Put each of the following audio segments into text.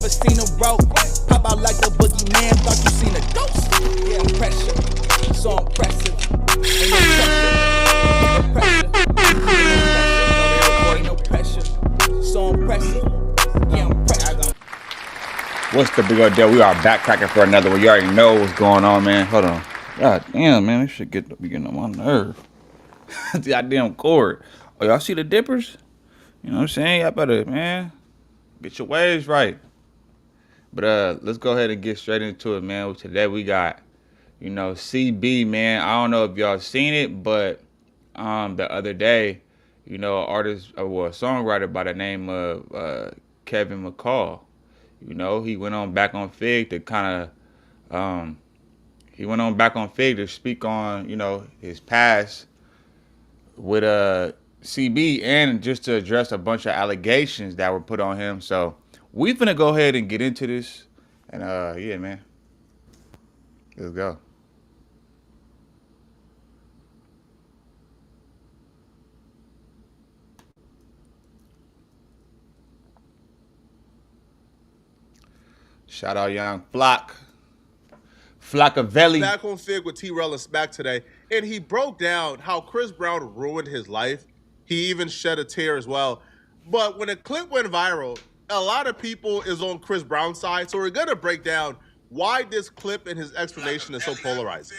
never seen a rope. Pop out like a boogeyman, thought you seen a ghost. Yeah, pressure, so impressive. Ain't no pressure, ain't no pressure, so impressive. Yeah, I'm pressure. What's the big old deal? We are back cracking for another one. You already know what's going on, man. Hold on. God damn, man, this shit be getting on my nerve. The goddamn cord. Oh, y'all see the dippers? You know what I'm saying? Y'all better, man, get your waves right. But let's go ahead and get straight into it, man. Today we got, CB, man. I don't know if y'all seen it, but the other day, an artist, a songwriter by the name of Kevin McCall. He went on back on Fig to kind of, speak on, his past with CB and just to address a bunch of allegations that were put on him. So we finna go ahead and get into this. And yeah, man. Let's go. Shout out Young Flockavelli. Back on Fig with T-Rell is back today, and he broke down how Chris Brown ruined his life. He even shed a tear as well. But when the clip went viral, a lot of people is on Chris Brown's side, so we're gonna break down why this clip and his explanation is so polarizing.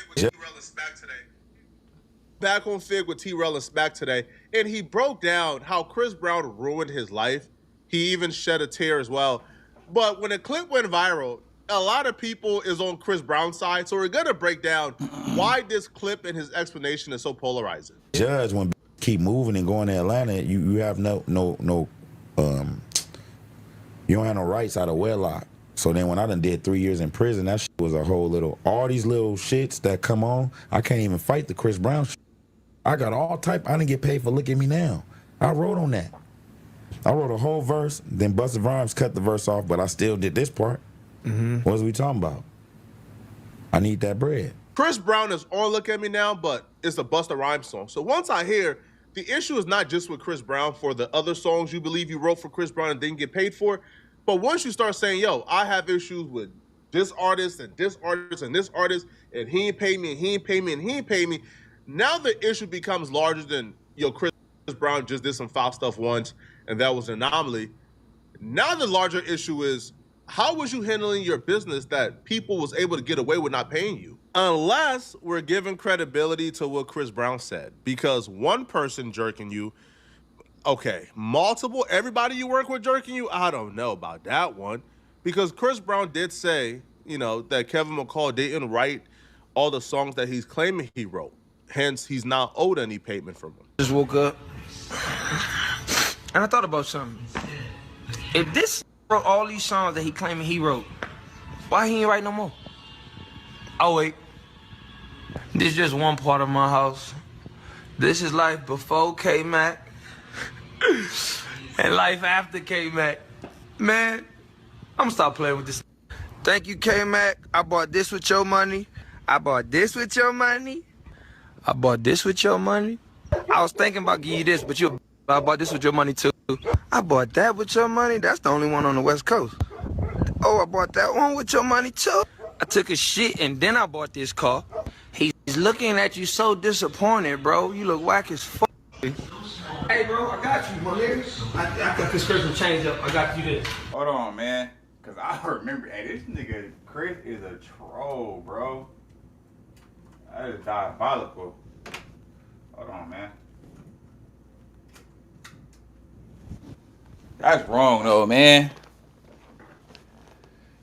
Back on Fig with T-Rell is back today, and he broke down how Chris Brown ruined his life. He even shed a tear as well. But when the clip went viral, a lot of people is on Chris Brown's side, so we're gonna break down why this clip and his explanation is so polarizing. Judge, when keep moving and going to Atlanta, you have no you don't have no rights out of wedlock. So then when I done did 3 years in prison, that shit was a whole little, all these little shits that come on, I can't even fight the Chris Brown shit. I got all type, I didn't get paid for Look at Me Now. I wrote on that. I wrote a whole verse, then Busta Rhymes cut the verse off, but I still did this part. What was we talking about? I need that bread. Chris Brown is on Look at Me Now, but it's a Busta Rhymes song. So once I hear, the issue is not just with Chris Brown for the other songs you believe you wrote for Chris Brown and didn't get paid for, but once you start saying, yo, I have issues with this artist and this artist and this artist, and he ain't paid me and he ain't paid me and he ain't paid me, now the issue becomes larger than, yo, Chris Brown just did some foul stuff once, and that was an anomaly. Now the larger issue is, how was you handling your business that people was able to get away with not paying you? Unless we're giving credibility to what Chris Brown said. Because one person jerking you, okay, multiple, everybody you work with jerking you, I don't know about that one. Because Chris Brown did say, that Kevin McCall didn't write all the songs that he's claiming he wrote. Hence, he's not owed any payment from him. Just woke up, and I thought about something. If this wrote all these songs that he claiming he wrote, why he ain't write no more? Oh wait, this is just one part of my house. This is life before K-Mac and life after K-Mac. Man, I'm gonna stop playing with this. Thank you, K-Mac. I bought this with your money. I bought this with your money. I bought this with your money. I was thinking about giving you this, but I bought this with your money too. I bought that with your money. That's the only one on the West Coast. Oh, I bought that one with your money too. I took a shit and then I bought this car. He's looking at you so disappointed, bro. You look whack as fuck. Hey, bro, I got you, my nigga. I got this Christmas change up. I got you this. Hold on, man. Because I remember, hey, this nigga Chris is a troll, bro. That is diabolical. Hold on, man. That's wrong, though, man.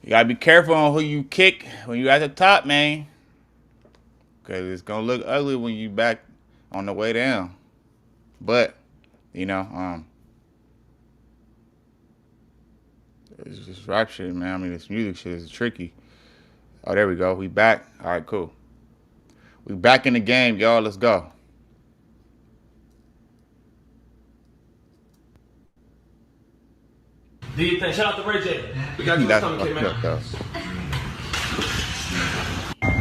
You gotta be careful on who you kick when you at the top, man. Because it's gonna look ugly when you back on the way down. But, it's just rap shit, man. I mean, this music shit is tricky. Oh, there we go. We back. All right, cool. We back in the game, y'all. Let's go. Do you think? Shout out to Ray J. We got you coming, man.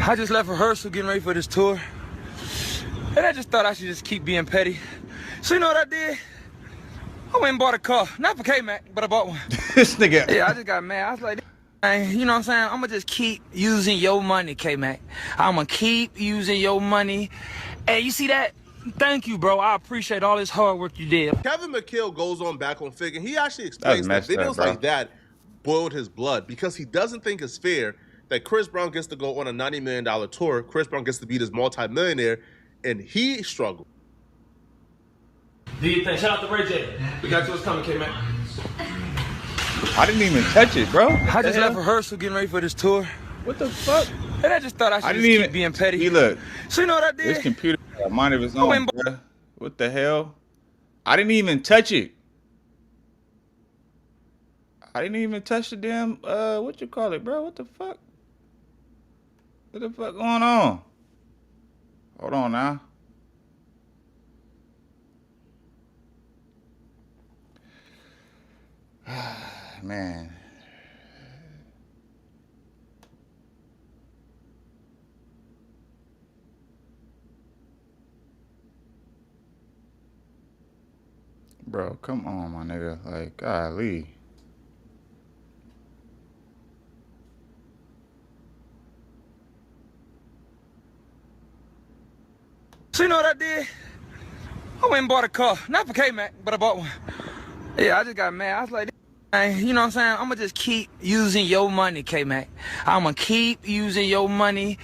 I just left rehearsal getting ready for this tour. And I just thought I should just keep being petty. So you know what I did? I went and bought a car. Not for K-Mac, but I bought one. This nigga. Yeah, I just got mad. I was like, you know what I'm saying? I'm gonna just keep using your money, K-Mac. I'm gonna keep using your money. Hey, you see that? Thank you, bro. I appreciate all this hard work you did. Kevin McHale goes on back on Fig, and he actually That's explains that messed up, videos bro. like that boiled his blood because he doesn't think it's fair that Chris Brown gets to go on a $90 million tour. Chris Brown gets to be this multi-millionaire, and he struggled. Do your thing. Shout out to Ray J. We got yours coming, K-Mac. I didn't even touch it, bro. I just left rehearsal getting ready for this tour. What the fuck? And I just thought I should keep being petty. He look. So you know what I did? This computer got a mind of its own, bro. What the hell? I didn't even touch it. I didn't even touch the damn, what you call it, bro? What the fuck? What the fuck going on? Hold on now. Man. Bro, come on, my nigga. Like, golly. So you know what I did? I went and bought a car. Not for K-Mac, but I bought one. Yeah, I just got mad. I was like, you know what I'm saying? I'm gonna just keep using your money, K-Mac. I'm gonna keep using your money.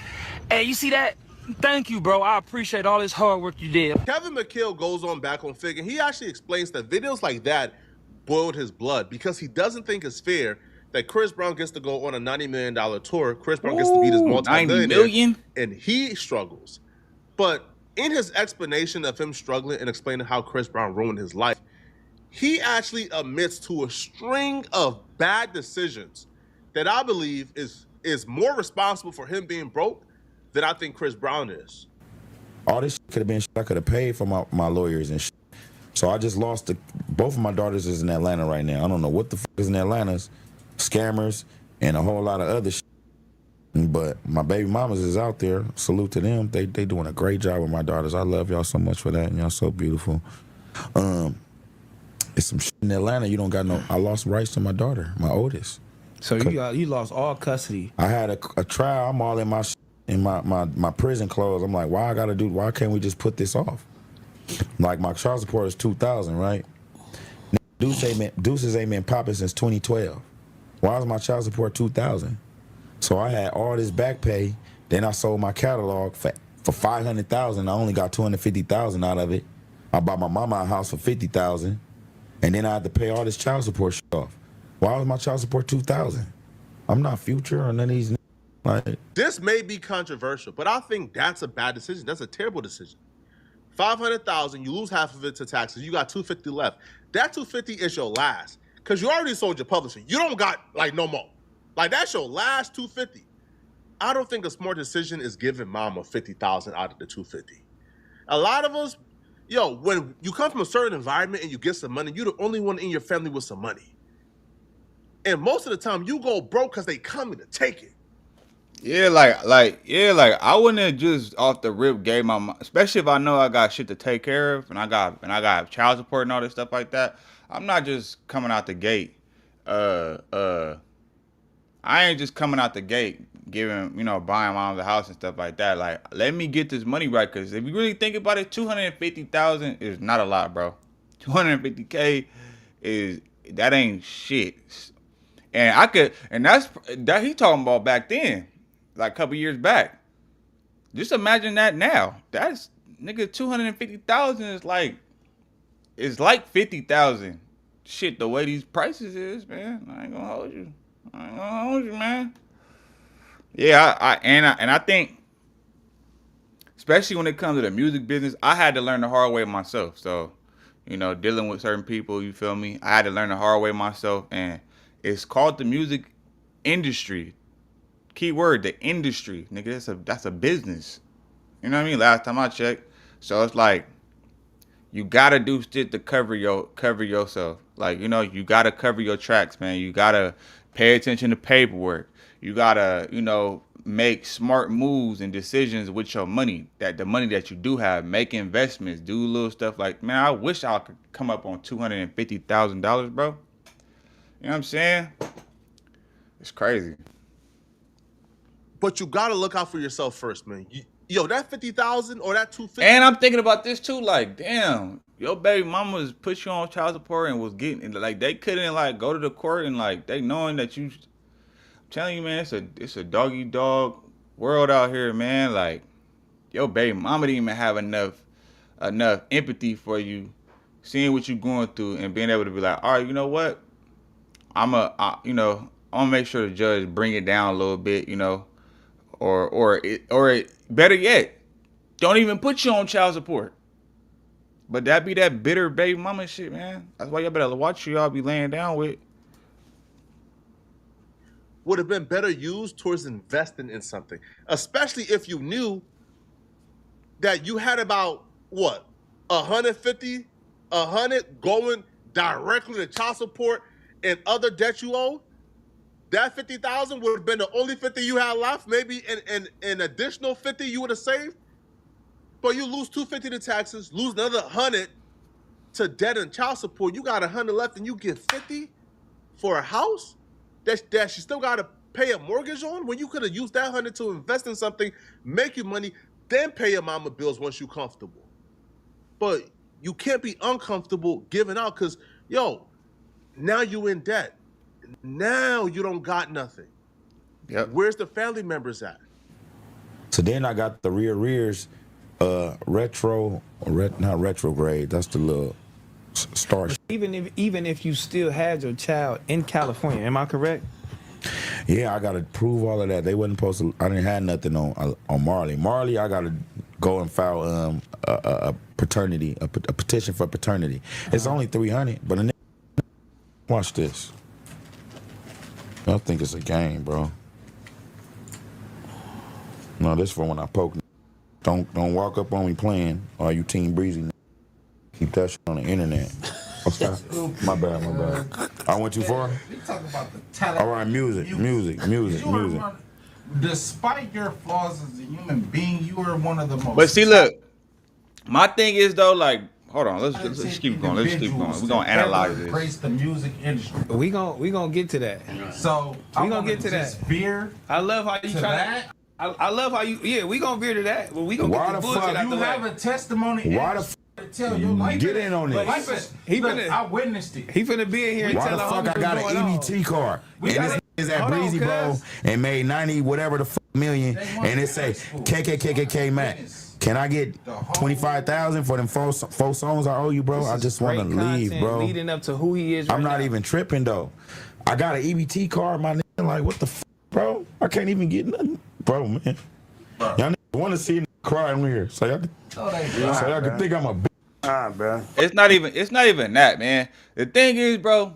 Hey, you see that? Thank you, bro. I appreciate all this hard work you did. Kevin McHale goes on back on Fig, and he actually explains that videos like that boiled his blood because he doesn't think it's fair that Chris Brown gets to go on a $90 million tour. Chris Brown gets to be this multi-millionaire, 90 million? and he struggles. But in his explanation of him struggling and explaining how Chris Brown ruined his life, he actually admits to a string of bad decisions that I believe is more responsible for him being broke than I think Chris Brown is. All this shit could have been shit I could have paid for my lawyers and shit. So I just lost both of my daughters is in Atlanta right now. I don't know what the fuck is in Atlanta. Scammers and a whole lot of other shit. But my baby mamas is out there. Salute to them. They doing a great job with my daughters. I love y'all so much for that. And y'all so beautiful. It's some shit in Atlanta. You don't got no. I lost rights to my daughter, my oldest. So you lost all custody. I had a trial. I'm all in my prison clothes. I'm like, why can't we just put this off? Like my child support is $2,000, right? Deuces ain't been popping since 2012. Why is my child support $2,000? So I had all this back pay. Then I sold my catalog for $500,000. I only got $250,000 out of it. I bought my mama a house for $50,000, and then I had to pay all this child support shit off. Why was my child support $2,000? I'm not Future or none of these. Like, this may be controversial, but I think that's a bad decision. That's a terrible decision. $500,000, you lose half of it to taxes. You got $250 left. That $250 is your last, because you already sold your publishing. You don't got like no more. Like that's your last $250. I don't think a smart decision is giving mama $50,000 out of the $250. A lot of us, when you come from a certain environment and you get some money, you're the only one in your family with some money. And most of the time, you go broke because they coming to take it. Yeah, like I wouldn't have just off the rip gave my mom, especially if I know I got shit to take care of and I got child support and all this stuff like that. I'm not just coming out the gate. I ain't just coming out the gate giving, buying mom the house and stuff like that. Like, let me get this money right, because if you really think about it, $250,000 is not a lot, bro. $250K that ain't shit. And that's he talking about back then, like a couple years back. Just imagine that now. That's nigga $250,000 is like 50,000. Shit, the way these prices is, man. I ain't gonna hold you, man. Yeah, I think, especially when it comes to the music business, I had to learn the hard way myself. So, dealing with certain people, you feel me? I had to learn the hard way myself, and it's called the music industry. Key word, the industry, nigga. That's a business. You know what I mean? Last time I checked. So it's like, you gotta do shit to cover yourself. Like, you gotta cover your tracks, man. You gotta pay attention to paperwork. You gotta, make smart moves and decisions with your money. That the money that you do have, make investments, do little stuff like, man, I wish I could come up on $250,000, bro. You know what I'm saying? It's crazy. But you gotta look out for yourself first, man. Yo, that 50,000 or that 250. And I'm thinking about this too. Like, damn, your baby mama was put you on child support and was getting like they couldn't like go to the court and like they knowing that you. I'm telling you, man, it's a doggy dog world out here, man. Like, your baby mama didn't even have enough empathy for you, seeing what you're going through and being able to be like, all right, you know what? I'm gonna make sure the judge bring it down a little bit, or better yet, don't even put you on child support. But that be that bitter baby mama shit, man. That's why y'all better watch who y'all be laying down with. Would have been better used towards investing in something, especially if you knew that you had about what 150, 100 going directly to child support and other debt you owe. That 50,000 would have been the only 50 you had left. Maybe an additional 50 you would have saved. But you lose 250 to taxes, lose another 100 to debt and child support. You got 100 left, and you get 50 for a house that you still got to pay a mortgage on. When you could have used that 100 to invest in something, make you money, then pay your mama bills once you're comfortable. But you can't be uncomfortable giving out because, now you in debt. Now you don't got nothing. Yep. Where's the family members at? So then I got the rears, not retrograde. That's the little star. Even if you still had your child in California, am I correct? Yeah, I gotta prove all of that. They wasn't supposed to. I didn't have nothing on Marley. Marley, I gotta go and file a paternity, a petition for paternity. It's only $300, but watch this. I think it's a game, bro. No, this for when I poke. Don't walk up on me playing. Or you Team Breezy? Keep that shit on the internet. Okay. My bad. I went too far. You talk about the talent. All right, music. Despite your flaws as a human being, you are one of the most. But see, look, my thing is though, like, hold on, let's keep going. We're gonna analyze this. Embrace the music industry. We gonna get to that. So We gonna get to that. Veer. I love how you to try that. I love how you. Yeah, we gonna veer to that. But we gonna Why get the the bullshit fuck out You the have way. a testimony. Why the to tell your life. Get in on But this. I witnessed it. He finna be in here and Why tell the her fuck I got an EBT card? And got this is at hold on, Breezy, bro, cuz. and made 90 whatever the fuck million, and it say KKKKK Mac. Can I get 25,000 for them four songs I owe you, bro? I just want to leave, bro. Leading up to who he is. I'm right not now. even tripping though. I got an EBT card, my nigga. Like, what the fuck, bro? I can't even get nothing, bro, man. Y'all niggas want to see me cry on here, so y'all can think I'm a bitch. Bro. It's not even that, man. The thing is, bro,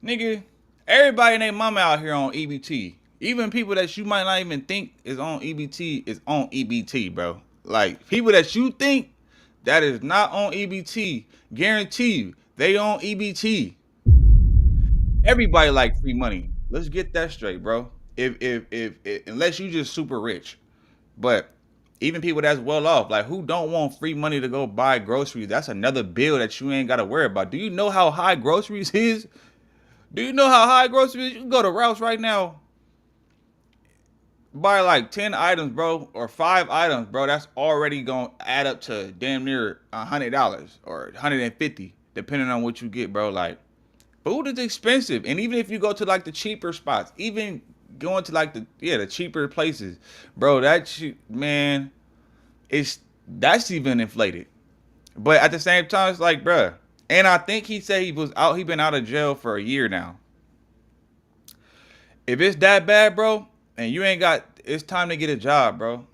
nigga, everybody and their mama out here on EBT. Even people that you might not even think is on EBT is on EBT, bro. Like, people that you think that is not on EBT, guarantee you, they on EBT. Everybody like free money. Let's get that straight, bro. If unless you just super rich. But even people that's well off, like, who don't want free money to go buy groceries? That's another bill that you ain't got to worry about. Do you know how high groceries is? Do you know how high groceries is? You can go to Rouse right now, buy like 10 items, bro, or 5 items, bro. That's already going to add up to damn near $100 or $150, depending on what you get, bro. Like, food is expensive. And even if you go to like the cheaper spots, even going to like the cheaper places, bro, man, that's even inflated. But at the same time, it's like, bro, and I think he said he been out of jail for a year now. If it's that bad, bro, and you ain't got, it's time to get a job, bro.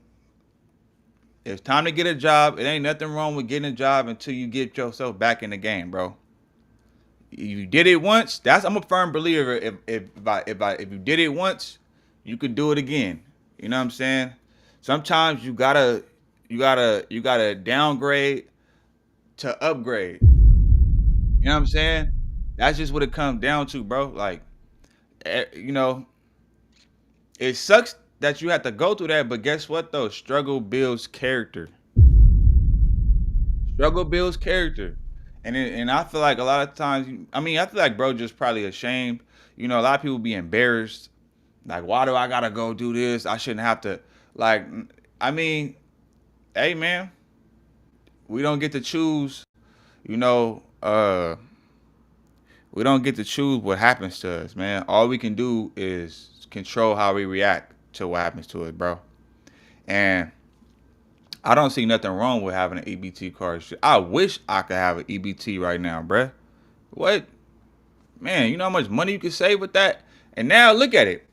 It's time to get a job. It ain't nothing wrong with getting a job until you get yourself back in the game, bro. You did it once. I'm a firm believer. If you did it once, you could do it again. You know what I'm saying? Sometimes you gotta downgrade to upgrade. You know what I'm saying? That's just what it comes down to, bro. Like, it sucks that you have to go through that, but guess what though? Struggle builds character. Struggle builds character. And I feel like a lot of times, I mean, I feel like bro just probably ashamed. You know, a lot of people be embarrassed. Like, why do I gotta go do this? I shouldn't have to. Like, I mean, hey man, we don't get to choose. You know, we don't get to choose what happens to us, man. All we can do is control how we react to what happens to us, bro. And I don't see nothing wrong with having an EBT card. I wish I could have an EBT right now, bruh. What? Man, you know how much money you can save with that? And now look at it.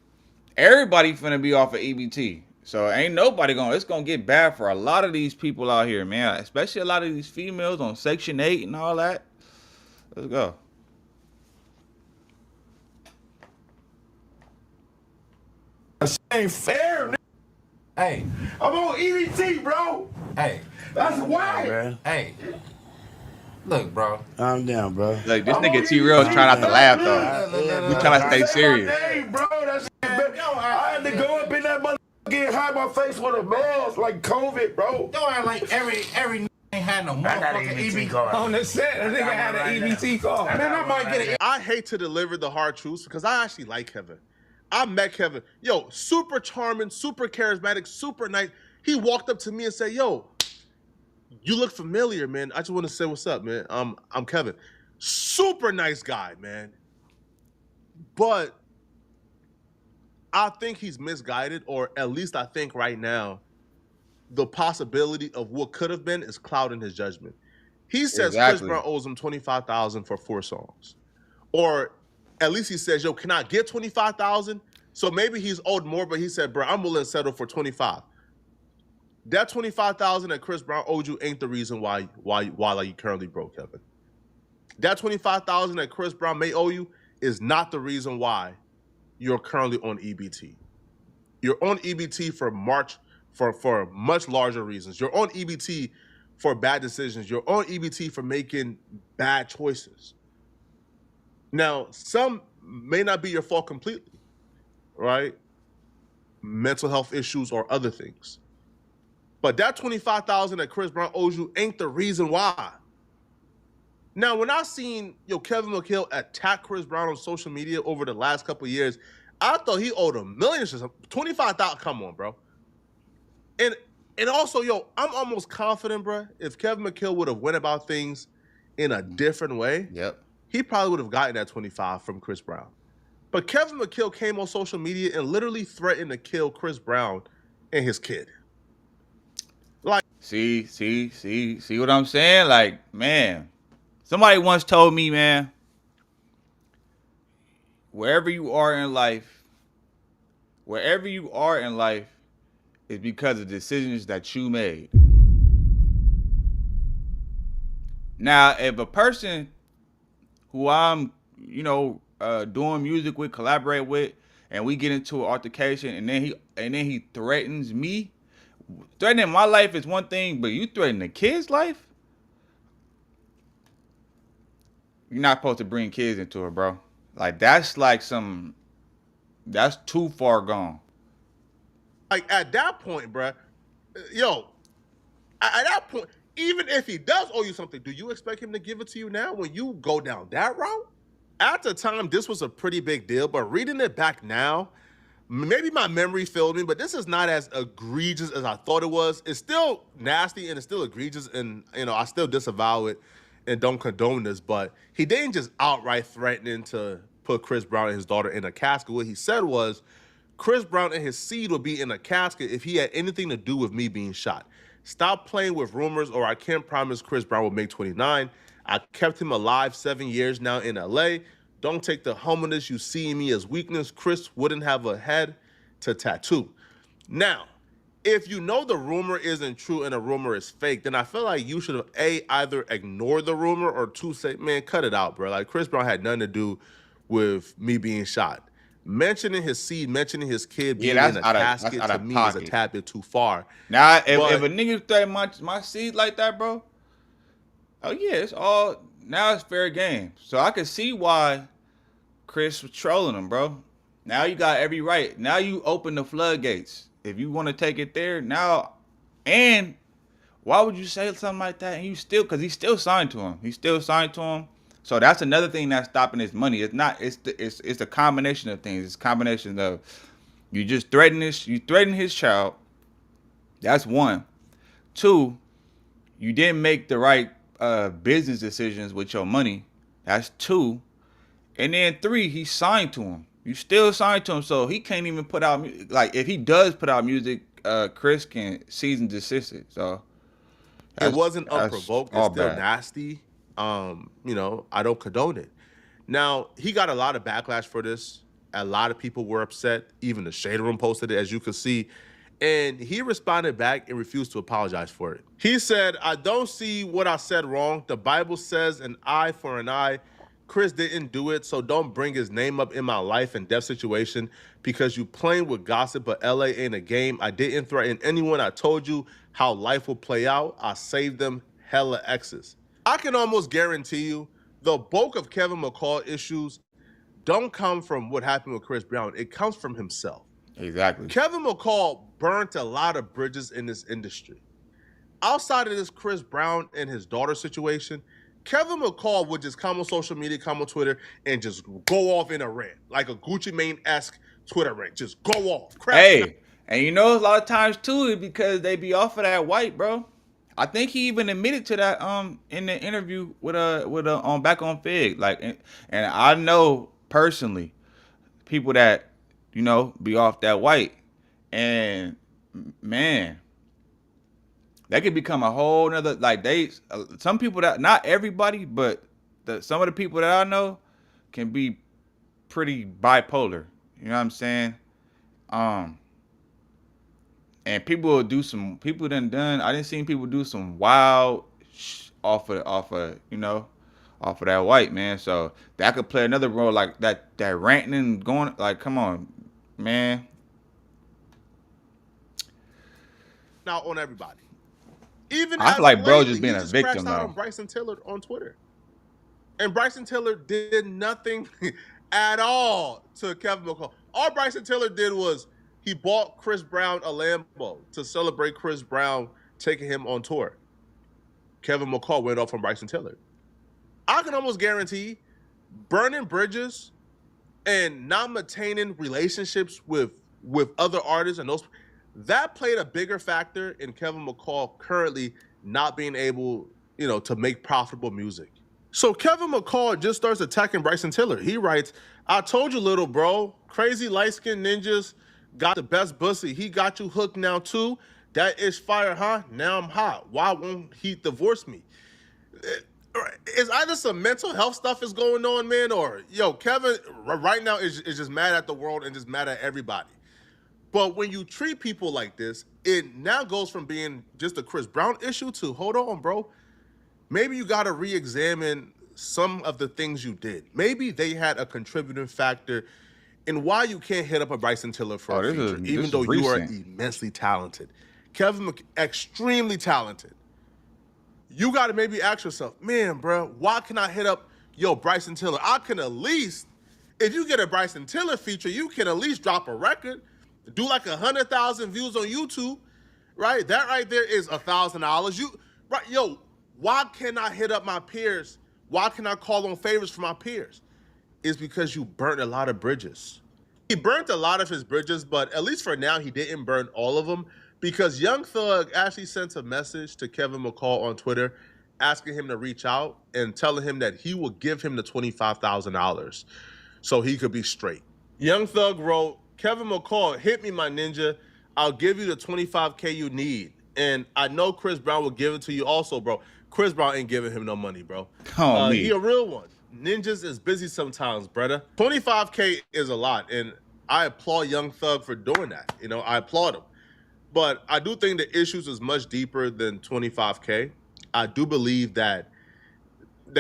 Everybody finna be off of EBT. So ain't nobody it's gonna get bad for a lot of these people out here, man. Especially a lot of these females on Section 8 and all that. Let's go. That ain't fair, nigga. Hey, I'm on EBT, bro. hey, That's why. bro. hey. Look, bro. Calm down, bro. Like this I'm nigga on T-Real's EBT, trying not to laugh though. Yeah, We trying to stay serious. Hey, bro, that shit, I had to go up in that motherfucker and hide my face with a mask like COVID, bro. Don't act like every ain't had no motherfucking EBT card. On the set, I think I had an EBT call. Man, I might get it. I hate to deliver the hard truths because I actually like Kevin. I met Kevin. Yo, super charming, super charismatic, super nice. He walked up to me and said, yo, you look familiar, man. I just want to say what's up, man. I'm Kevin. Super nice guy, man. But I think he's misguided, or at least I think right now the possibility of what could have been is clouding his judgment. He says Chris Exactly. Brown owes him $25,000 for 4 songs. Or at least he says, yo, can I get $25,000? So maybe he's owed more, but he said, bro, I'm willing to settle for 25. That $25,000 that Chris Brown owed you ain't the reason why you currently broke, Kevin. That $25,000 that Chris Brown may owe you is not the reason why you're currently on EBT. You're on EBT for much larger reasons. You're on EBT for bad decisions. You're on EBT for making bad choices. Now, some may not be your fault completely, right? Mental health issues or other things. But that $25,000 that Chris Brown owes you ain't the reason why. Now, when I seen Kevin McHale attack Chris Brown on social media over the last couple of years, I thought he owed him millions or something. $25,000, come on, bro. And also, I'm almost confident, bro, if Kevin McHale would have went about things in a different way, Yep. he probably would have gotten that 25 from Chris Brown. But Kevin McHale came on social media and literally threatened to kill Chris Brown and his kid. See what I'm saying? Like, man, somebody once told me, man, wherever you are in life is because of decisions that you made. Now, if a person who I'm, doing music with, collaborate with, and we get into an altercation, and then he threatens me. Threatening my life is one thing, but you threaten the kid's life? You're not supposed to bring kids into it, bro. Like, that's too far gone. Like, at that point, bro, at that point, even if he does owe you something, do you expect him to give it to you now when you go down that route? At the time, this was a pretty big deal, but reading it back now, maybe my memory failed me, but this is not as egregious as I thought it was. It's still nasty and it's still egregious, and I still disavow it and don't condone this, but he didn't just outright threatening to put Chris Brown and his daughter in a casket. What he said was, Chris Brown and his seed would be in a casket if he had anything to do with me being shot. Stop playing with rumors, or I can't promise Chris Brown will make 29. I kept him alive 7 years now in LA. Don't take the humbleness you see in me as weakness. Chris wouldn't have a head to tattoo. Now, if you know the rumor isn't true and a rumor is fake, then I feel like you should have, either ignored the rumor, or 2, say, man, cut it out, bro. Like, Chris Brown had nothing to do with me being shot. Mentioning his seed, mentioning his kid being in a casket, to me is a tad bit too far. Now, if a nigga threaten my seed like that, bro, oh yeah, now it's fair game. So I can see why Chris was trolling him, bro. Now you got every right. Now you open the floodgates. If you want to take it there now, and Why would you say something like that? And you still, because he's still signed to him. He's still signed to him. So that's another thing that's stopping his money. It's not. It's a combination of things. It's a combination of you just threaten this. You threaten his child. That's one. Two, you didn't make the right business decisions with your money. That's two. And then three, he signed to him. You still signed to him, so he can't even put out like if he does put out music, Chris can cease and desist it. So It wasn't unprovoked. It's still bad. nasty. I don't condone it. Now, he got a lot of backlash for this. A lot of people were upset. Even the Shade Room posted it, as you can see. And he responded back and refused to apologize for it. He said, I don't see what I said wrong. The Bible says an eye for an eye. Chris didn't do it, so don't bring his name up in my life and death situation because you playing with gossip, but LA ain't a game. I didn't threaten anyone. I told you how life will play out. I saved them hella X's. I can almost guarantee you the bulk of Kevin McCall issues don't come from what happened with Chris Brown. It comes from himself. Exactly. Kevin McCall burnt a lot of bridges in this industry. Outside of this Chris Brown and his daughter situation, Kevin McCall would just come on social media, come on Twitter, and just go off in a rant, like a Gucci Mane-esque Twitter rant. Just go off. Hey, and you know, a lot of times too, is because they be off of that white, bro. I think he even admitted to that in the interview with on back on Fig. Like, and I know personally people that be off that white, and man, that could become a whole nother like some people that not everybody, but some of the people that I know can be pretty bipolar. You know what I'm saying? And people will do some. People done. I didn't see people do some wild off of that white man. So that could play another role, like that ranting and going. Like, come on, man. Now on everybody. Even I feel like bro just being a victim out though. On Bryson Tiller on Twitter, and Bryson Tiller did nothing at all to Kevin McCall. All Bryson Tiller did was he bought Chris Brown a Lambo to celebrate Chris Brown taking him on tour. Kevin McCall went off on Bryson Tiller. I can almost guarantee burning bridges and not maintaining relationships with other artists and those that played a bigger factor in Kevin McCall currently not being able, to make profitable music. So Kevin McCall just starts attacking Bryson Tiller. He writes, I told you, little bro, crazy light-skinned ninjas got the best pussy. He got you hooked now too. That is fire, huh? Now I'm hot. Why won't he divorce me? Is either some mental health stuff is going on, man, or Kevin right now is just mad at the world and just mad at everybody. But when you treat people like this, it now goes from being just a Chris Brown issue to, hold on, bro. Maybe you got to re-examine some of the things you did. Maybe they had a contributing factor in why you can't hit up a Bryson Tiller for a feature, even though you are immensely talented. Kevin, extremely talented. You got to maybe ask yourself, man, bro, why can I hit up, Bryson Tiller? I can at least, if you get a Bryson Tiller feature, you can at least drop a record. Do like 100,000 views on YouTube, right? That right there is $1,000. Why can't I hit up my peers? Why can I call on favors for my peers? It's because you burnt a lot of bridges. He burnt a lot of his bridges, but at least for now, he didn't burn all of them because Young Thug actually sent a message to Kevin McCall on Twitter asking him to reach out and telling him that he will give him the $25,000 so he could be straight. Young Thug wrote, Kevin McCall, hit me, my ninja. I'll give you the $25K you need. And I know Chris Brown will give it to you also, bro. Chris Brown ain't giving him no money, bro. He a real one. Ninjas is busy sometimes, brother. $25K is a lot, and I applaud Young Thug for doing that. I applaud him. But I do think the issues is much deeper than $25K. I do believe that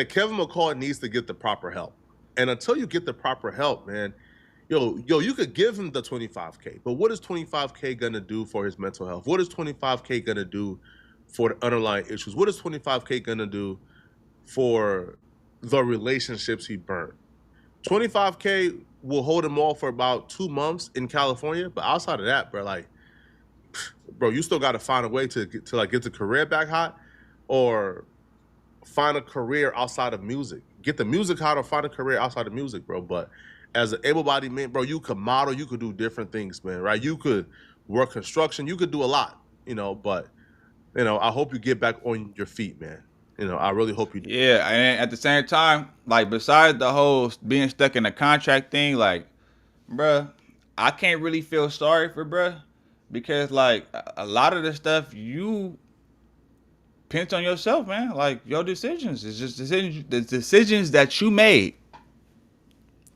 Kevin McCall needs to get the proper help. And until you get the proper help, man, you could give him the $25K, but what is $25K gonna do for his mental health? What is $25K gonna do for the underlying issues? What is $25K gonna do for the relationships he burned? $25K will hold him off for about 2 months in California, but outside of that, bro, bro, you still got to find a way to get the career back hot, or find a career outside of music. Get the music hot or find a career outside of music, bro. But as an able-bodied man, bro, you could model, you could do different things, man, right? You could work construction, you could do a lot, but, I hope you get back on your feet, man. I really hope you do. Yeah, and at the same time, like, besides the whole being stuck in a contract thing, like, bruh, I can't really feel sorry for bruh, because, like, a lot of the stuff you pinch on yourself, man. Like, your decisions. It's just the decisions that you made.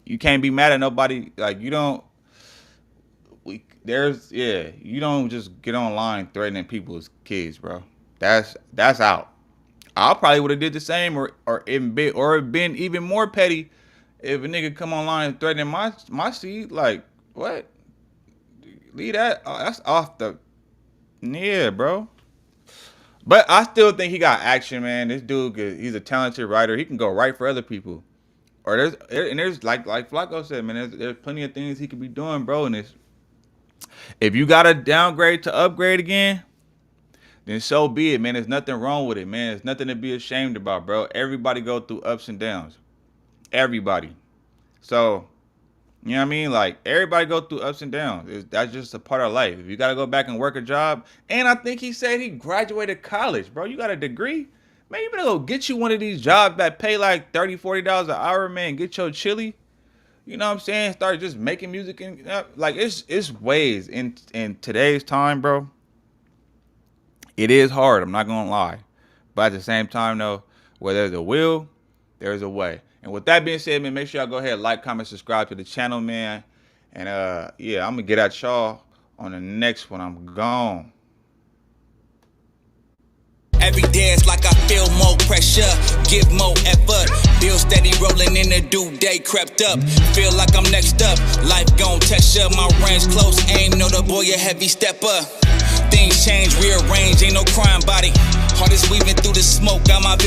You can't be mad at nobody. Like, you don't just get online threatening people's kids, bro. That's out. I probably would have did the same, or been even more petty if a nigga come online threatening my seed. Like, what? Leave that. That's off the. Yeah, bro. But I still think he got action, man. This dude, he's a talented writer. He can go write for other people. Or there's like Flacco said, man. There's plenty of things he could be doing, bro. And if you gotta downgrade to upgrade again, then so be it, man. There's nothing wrong with it, man. There's nothing to be ashamed about, bro. Everybody go through ups and downs. Everybody. So, you know what I mean? Like, everybody go through ups and downs. That's just a part of life. If you got to go back and work a job, and I think he said he graduated college, bro. You got a degree? Man, you better go get you one of these jobs that pay like $30, $40 an hour, man. Get your chili. You know what I'm saying? Start just making music. And like, it's ways in today's time, bro. It is hard, I'm not gonna lie. But at the same time, though, where there's a will, there's a way. And with that being said, man, make sure y'all go ahead, like, comment, subscribe to the channel, man. And I'm gonna get at y'all on the next one. I'm gone. Every day it's like I feel more pressure, give more effort. Bill steady rolling in the due day crept up. Feel like I'm next up, life gon' test ya. My range close aim, know the boy a heavy stepper. Things change, rearrange, ain't no crime body. Heart is weaving through the smoke, got my vision.